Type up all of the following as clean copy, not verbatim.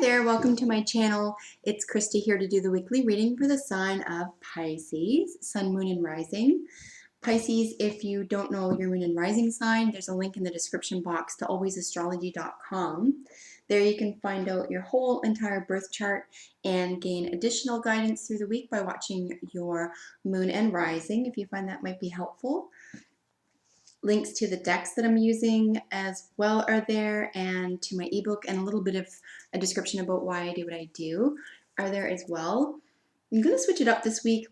Hi there, welcome to my channel. It's Krista here to do the weekly reading for the sign of Pisces, Sun, Moon, and Rising. Pisces, if you don't know your moon and rising sign, there's a link in the description box to alwaysastrology.com. There you can find out your whole entire birth chart and gain additional guidance through the week by watching your moon and rising if you find that might be helpful. Links to the decks that I'm using as well are there, and to my ebook, and a little bit of a description about why I do what I do are there as well. I'm going to switch it up this week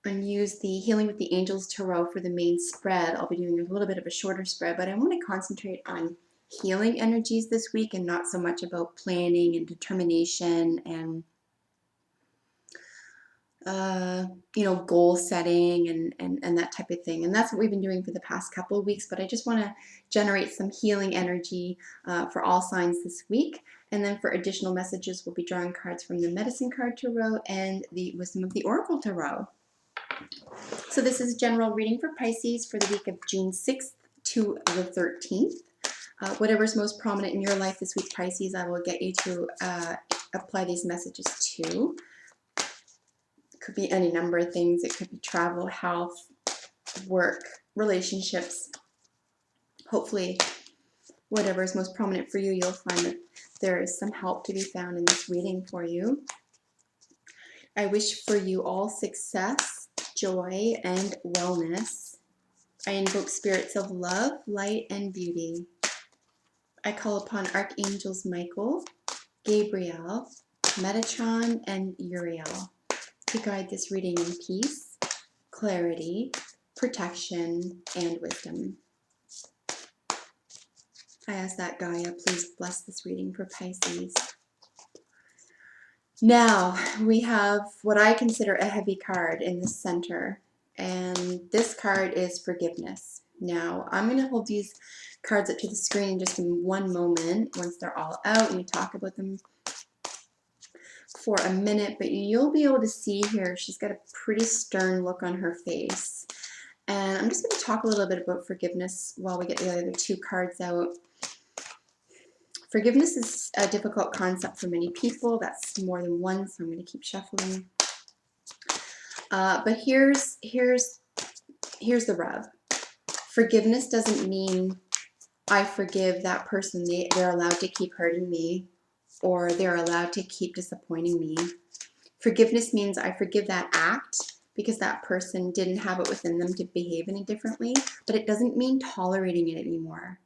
and use the Healing with the Angels Tarot for the main spread. I'll be doing a little bit of a shorter spread, but I want to concentrate on healing energies this week and not so much about planning and determination and goal setting and that type of thing. And that's what we've been doing for the past couple of weeks, but I just want to generate some healing energy for all signs this week. And then for additional messages, we'll be drawing cards from the Medicine Card Tarot and the Wisdom of the Oracle Tarot. So this is a general reading for Pisces for the week of June 6th to the 13th. Whatever's most prominent in your life this week, Pisces, I will get you to apply these messages to. Could be any number of things. It could be travel, health, work, relationships. Hopefully, whatever is most prominent for you, you'll find that there is some help to be found in this reading for you. I wish for you all success, joy, and wellness. I invoke spirits of love, light, and beauty. I call upon Archangels Michael, Gabriel, Metatron, and Uriel to guide this reading in peace, clarity, protection, and wisdom. I ask that Gaia please bless this reading for Pisces. Now we have what I consider a heavy card in the center, and this card is forgiveness. Now I'm going to hold these cards up to the screen just in one moment once they're all out and we talk about them for a minute, but you'll be able to see here she's got a pretty stern look on her face. And I'm just going to talk a little bit about forgiveness while we get the other two cards out. Forgiveness is a difficult concept for many people. That's more than one, so I'm going to keep shuffling. But here's the rub. Forgiveness doesn't mean I forgive that person. They're allowed to keep hurting me, or they're allowed to keep disappointing me. Forgiveness means I forgive that act because that person didn't have it within them to behave any differently, but it doesn't mean tolerating it anymore.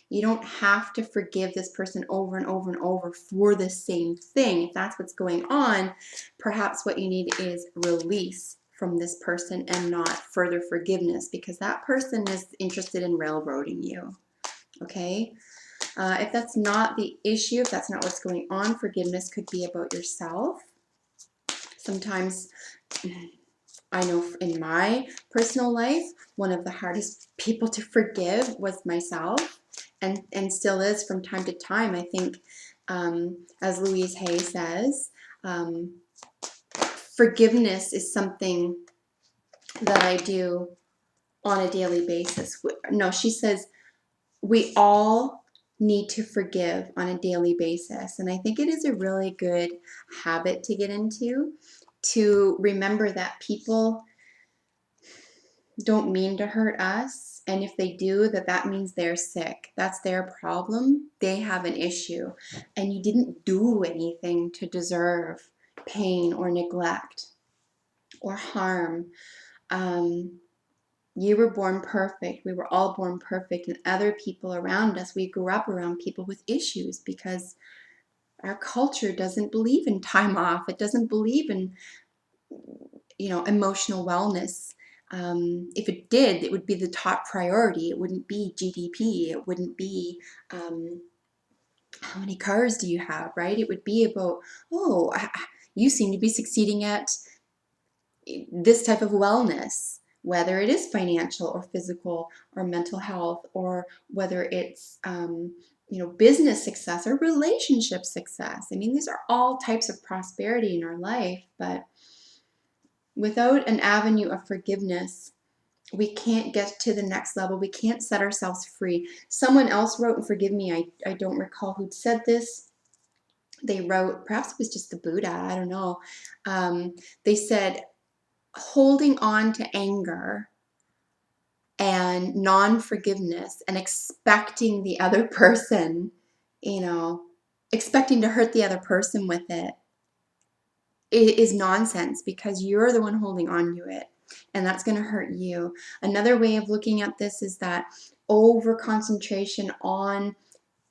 You don't have to forgive this person over and over and over for the same thing. If that's what's going on, perhaps what you need is release from this person and not further forgiveness, because that person is interested in railroading you. Okay? If that's not the issue, if that's not what's going on, forgiveness could be about yourself. Sometimes, I know in my personal life, one of the hardest people to forgive was myself, and still is from time to time. I think, as Louise Hay says, forgiveness is something that I do on a daily basis. No, she says we all need to forgive on a daily basis. And I think it is a really good habit to get into, to remember that people don't mean to hurt us. And if they do, that means they're sick. That's their problem. They have an issue. And you didn't do anything to deserve pain or neglect or harm. You were born perfect. We were all born perfect. And other people around us, we grew up around people with issues because our culture doesn't believe in time off. It doesn't believe in, emotional wellness. If it did, it would be the top priority. It wouldn't be GDP. It wouldn't be how many cars do you have, right? It would be about, oh, you seem to be succeeding at this type of wellness, whether it is financial or physical or mental health, or whether it's business success or relationship success. I mean, these are all types of prosperity in our life, but without an avenue of forgiveness, we can't get to the next level. We can't set ourselves free. Someone else wrote, and forgive me, I don't recall who said this, they wrote, perhaps it was just the Buddha, I don't know. They said holding on to anger and non-forgiveness and expecting the other person, you know, expecting to hurt the other person with it is nonsense, because you're the one holding on to it, and that's going to hurt you. Another way of looking at this is that over concentration on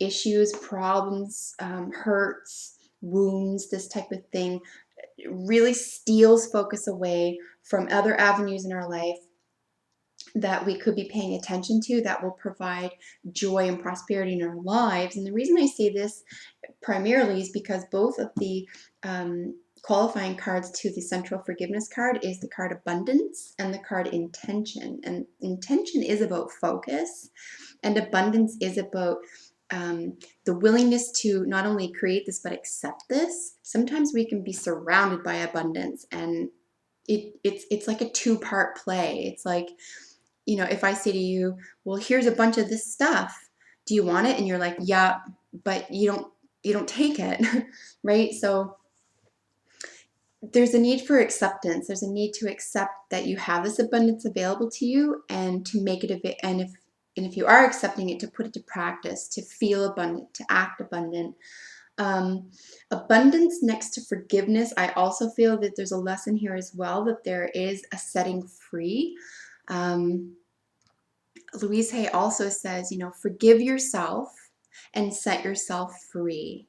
issues, problems, hurts, wounds, this type of thing really steals focus away from other avenues in our life that we could be paying attention to, that will provide joy and prosperity in our lives. And the reason I say this primarily is because both of the qualifying cards to the central forgiveness card is the card abundance and the card intention. And intention is about focus, and abundance is about the willingness to not only create this but accept this. Sometimes we can be surrounded by abundance, and it's like a two-part play. It's like, you know, if I say to you, well, here's a bunch of this stuff, do you want it? And you're like, yeah, but you don't take it. Right? So there's a need for acceptance. There's a need to accept that you have this abundance available to you, and to make it and if you are accepting it, to put it to practice, to feel abundant, to act abundant. Abundance next to forgiveness, I also feel that there's a lesson here as well, that there is a setting free. Louise Hay also says, you know, forgive yourself and set yourself free.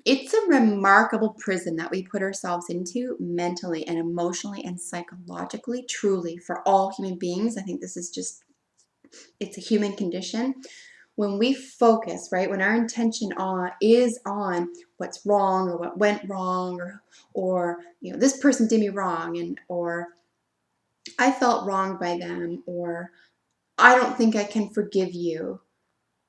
It's a remarkable prison that we put ourselves into mentally and emotionally and psychologically, truly, for all human beings. I think this is just, it's a human condition. When we focus, right, when our intention is on what's wrong or what went wrong, or you know, this person did me wrong, and or I felt wronged by them, or I don't think I can forgive you.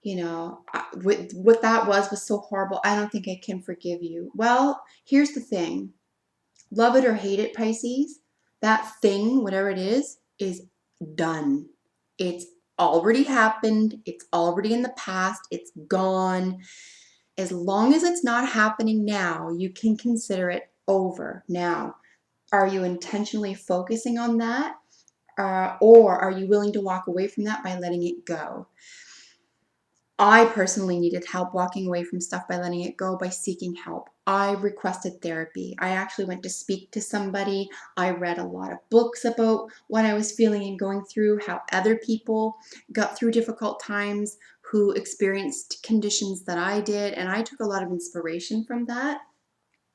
You know, what that was so horrible. I don't think I can forgive you. Well, here's the thing. Love it or hate it, Pisces, that thing, whatever it is done. It's already happened. It's already in the past. It's gone. As long as it's not happening now, you can consider it over. Now, are you intentionally focusing on that? Or are you willing to walk away from that by letting it go? I personally needed help walking away from stuff by letting it go, by seeking help. I requested therapy. I actually went to speak to somebody. I read a lot of books about what I was feeling and going through, how other people got through difficult times, who experienced conditions that I did, and I took a lot of inspiration from that.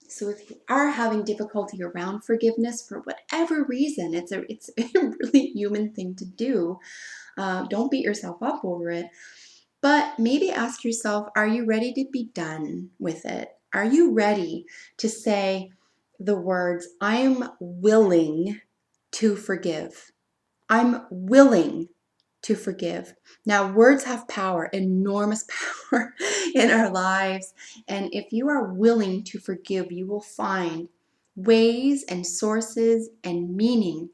So if you are having difficulty around forgiveness for whatever reason, it's a really human thing to do. Don't beat yourself up over it. But maybe ask yourself, are you ready to be done with it? Are you ready to say the words, I'm willing to forgive? I'm willing to forgive. Now, words have power, enormous power in our lives. And if you are willing to forgive, you will find ways and sources and meaning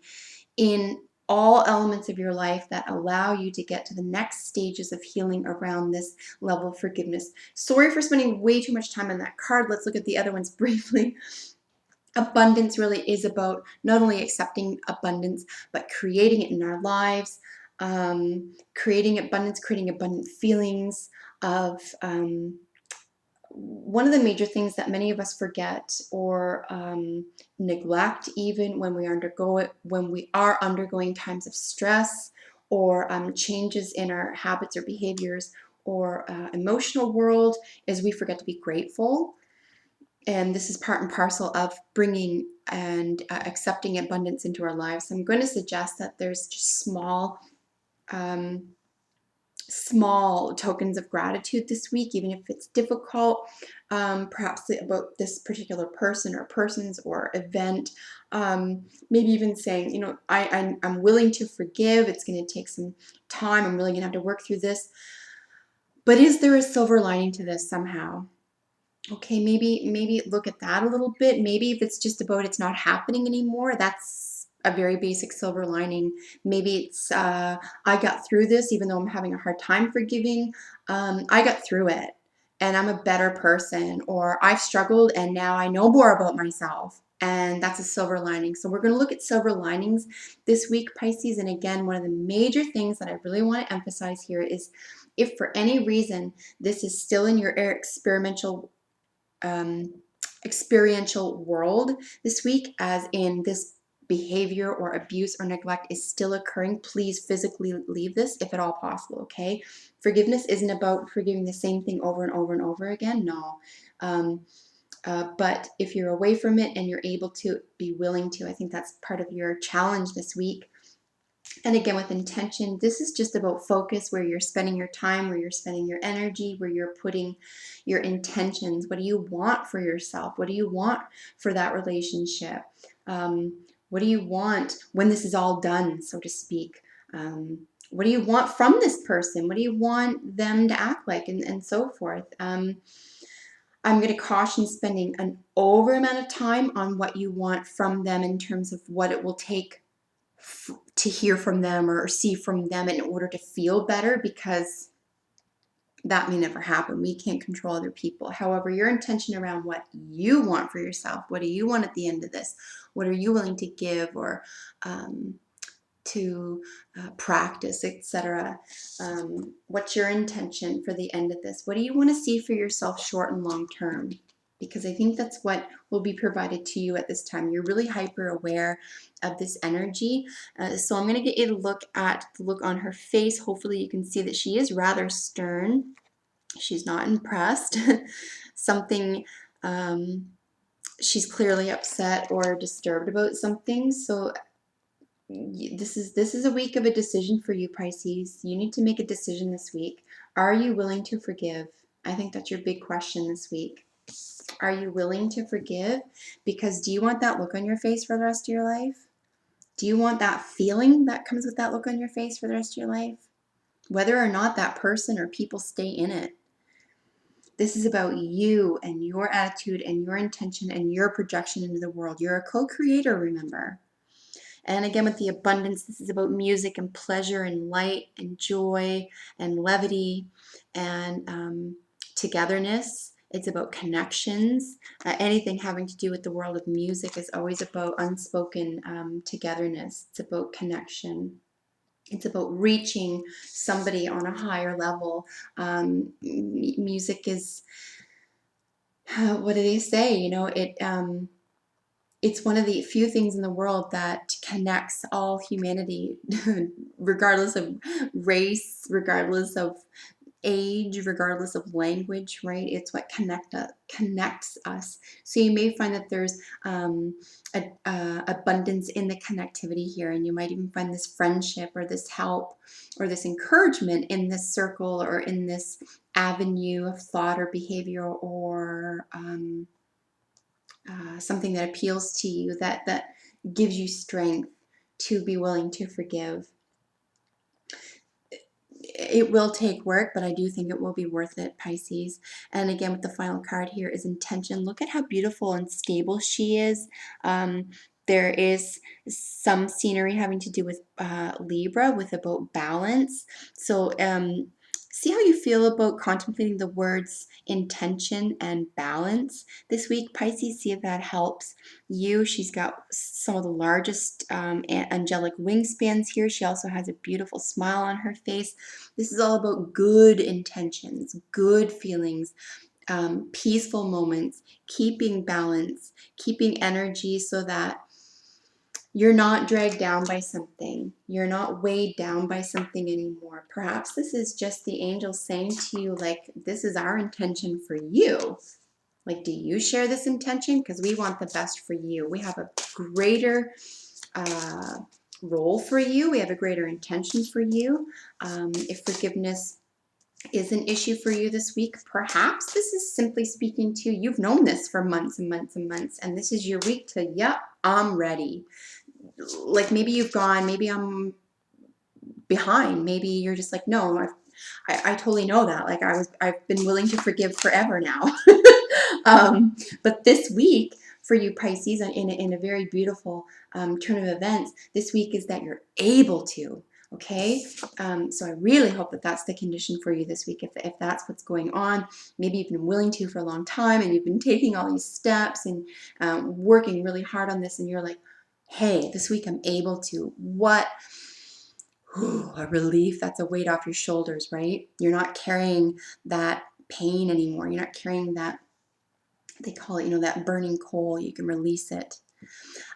in all elements of your life that allow you to get to the next stages of healing around this level of forgiveness. Sorry for spending way too much time on that card. Let's look at the other ones briefly. Abundance really is about not only accepting abundance, but creating it in our lives, creating abundance, creating abundant feelings of one of the major things that many of us forget or neglect, even when we are undergoing times of stress or changes in our habits or behaviors or emotional world, is we forget to be grateful. And this is part and parcel of bringing and accepting abundance into our lives. So I'm going to suggest that there's just um, small tokens of gratitude this week, even if it's difficult, perhaps about this particular person or persons or event. Maybe even saying, you know, I'm willing to forgive. It's going to take some time. I'm really going to have to work through this. But is there a silver lining to this somehow? Okay, maybe look at that a little bit. Maybe if it's just about it's not happening anymore, that's a very basic silver lining. Maybe it's I got through this, even though I'm having a hard time forgiving. I got through it, and I'm a better person, or I've struggled and now I know more about myself. And that's a silver lining. So we're going to look at silver linings this week, Pisces. And again, one of the major things that I really want to emphasize here is if for any reason this is still in your um, experiential world this week, as in this behavior or abuse or neglect is still occurring, please physically leave this if at all possible, okay? Forgiveness isn't about forgiving the same thing over and over and over again, no. But if you're away from it and you're able to be willing to, I think that's part of your challenge this week. And again, with intention, this is just about focus, where you're spending your time, where you're spending your energy, where you're putting your intentions. What do you want for yourself? What do you want for that relationship? What do you want when this is all done, so to speak? What do you want from this person? What do you want them to act like, and so forth? I'm going to caution spending an over amount of time on what you want from them in terms of what it will take to hear from them or see from them in order to feel better, because that may never happen. We can't control other people. However, your intention around what you want for yourself, what do you want at the end of this? What are you willing to give or to practice, etc. What's your intention for the end of this? What do you want to see for yourself short and long term? Because I think that's what will be provided to you at this time. You're really hyper aware of this energy. So I'm going to get you to look at the look on her face. Hopefully you can see that she is rather stern. She's not impressed. Something, she's clearly upset or disturbed about something. So this is a week of a decision for you, Pisces. You need to make a decision this week. Are you willing to forgive? I think that's your big question this week. Are you willing to forgive? Because do you want that look on your face for the rest of your life? Do you want that feeling that comes with that look on your face for the rest of your life? Whether or not that person or people stay in it. This is about you and your attitude and your intention and your projection into the world. You're a co-creator, remember. And again, with the abundance, this is about music and pleasure and light and joy and levity and togetherness. It's about connections. Anything having to do with the world of music is always about unspoken togetherness. It's about connection. It's about reaching somebody on a higher level. Music is, what do they say? You know, it's one of the few things in the world that connects all humanity, regardless of race, regardless of age, regardless of language, right? It's what connects us. So you may find that there's abundance in the connectivity here, and you might even find this friendship or this help or this encouragement in this circle or in this avenue of thought or behavior or something that appeals to you, that gives you strength to be willing to forgive. It will take work, but I do think it will be worth it, Pisces. And again, with the final card here is intention. Look at how beautiful and stable she is. There is some scenery having to do with Libra, with about balance. So see how you feel about contemplating the words intention and balance this week, Pisces. See if that helps you. She's got some of the largest angelic wingspans here. She also has a beautiful smile on her face. This is all about good intentions, good feelings, peaceful moments, keeping balance, keeping energy so that you're not dragged down by something. You're not weighed down by something anymore. Perhaps this is just the angels saying to you, like, this is our intention for you. Like, do you share this intention? Because we want the best for you. We have a greater role for you. We have a greater intention for you. If forgiveness is an issue for you this week, perhaps this is simply speaking to you've known this for months and months and months, and this is your week to, yep, I'm ready. Like maybe you've gone, maybe I'm behind. Maybe you're just like, no, I totally know that. Like I've been willing to forgive forever now. But this week for you Pisces, in a very beautiful turn of events, this week is that you're able to. Okay, so I really hope that that's the condition for you this week. If that's what's going on, maybe you've been willing to for a long time and you've been taking all these steps and working really hard on this, and you're like, hey, this week I'm able to. What? Whew, a relief. That's a weight off your shoulders, right? You're not carrying that pain anymore. You're not carrying that, they call it, that burning coal. You can release it.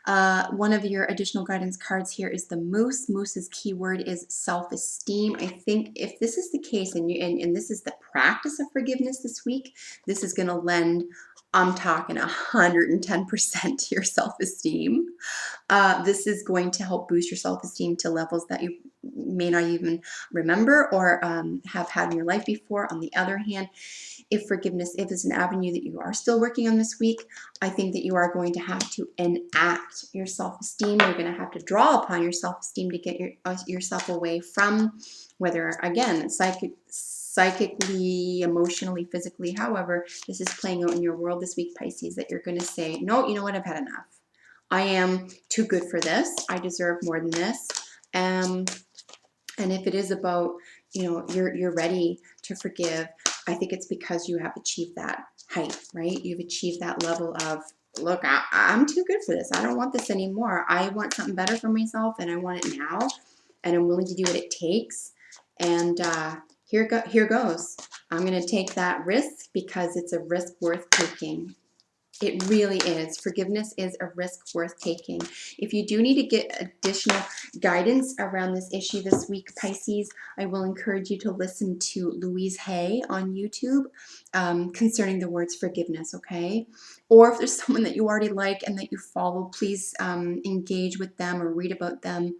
One of your additional guidance cards here is the Moose. Moose's keyword is self-esteem. I think if this is the case and this is the practice of forgiveness this week, this is going to lend, I'm talking 110% to your self-esteem. This is going to help boost your self-esteem to levels that you may not even remember or have had in your life before. On the other hand, if it's an avenue that you are still working on this week, I think that you are going to have to enact your self-esteem. You're going to have to draw upon your self-esteem to get yourself away from, whether, again, psychically, emotionally, physically, however this is playing out in your world this week, Pisces, that you're going to say, no, you know what, I've had enough. I am too good for this. I deserve more than this. And if it is about, you're ready to forgive, I think it's because you have achieved that height, right? You've achieved that level of, look, I'm too good for this. I don't want this anymore. I want something better for myself, and I want it now, and I'm willing to do what it takes. And here goes. I'm going to take that risk because it's a risk worth taking. It really is. Forgiveness is a risk worth taking. If you do need to get additional guidance around this issue this week, Pisces, I will encourage you to listen to Louise Hay on YouTube concerning the words forgiveness, okay? Or if there's someone that you already like and that you follow, please engage with them or read about them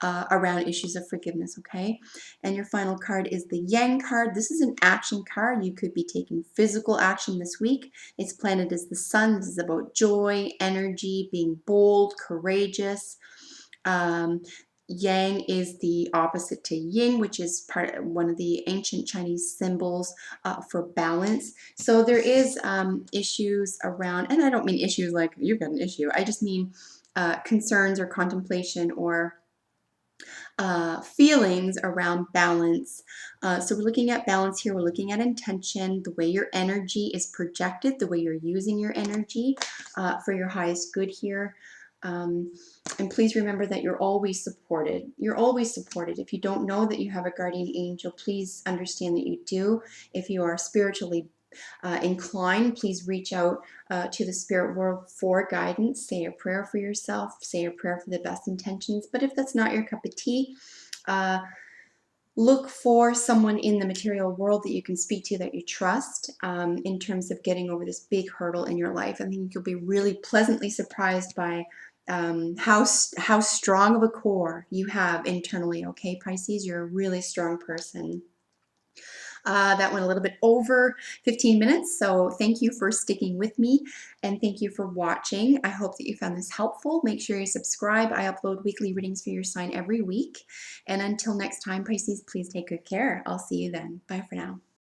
around issues of forgiveness, okay? And your final card is the Yang card. This is an action card. You could be taking physical action this week. Its planet is the sun. This is about joy, energy, being bold, courageous. Yang is the opposite to yin, which is one of the ancient Chinese symbols for balance. So there is issues around, and I don't mean issues like you've got an issue. I just mean concerns or contemplation or feelings around balance. So we're looking at balance here. We're looking at intention, the way your energy is projected, the way you're using your energy for your highest good here. And please remember that you're always supported. You're always supported. If you don't know that you have a guardian angel, please understand that you do. If you are spiritually inclined, please reach out to the spirit world for guidance. Say a prayer for yourself. Say a prayer for the best intentions. But if that's not your cup of tea, look for someone in the material world that you can speak to that you trust in terms of getting over this big hurdle in your life. I think you'll be really pleasantly surprised by how strong of a core you have internally, okay, Pisces? You're a really strong person. That went a little bit over 15 minutes, so thank you for sticking with me, and thank you for watching. I hope that you found this helpful. Make sure you subscribe. I upload weekly readings for your sign every week. And until next time, Pisces, please take good care. I'll see you then. Bye for now.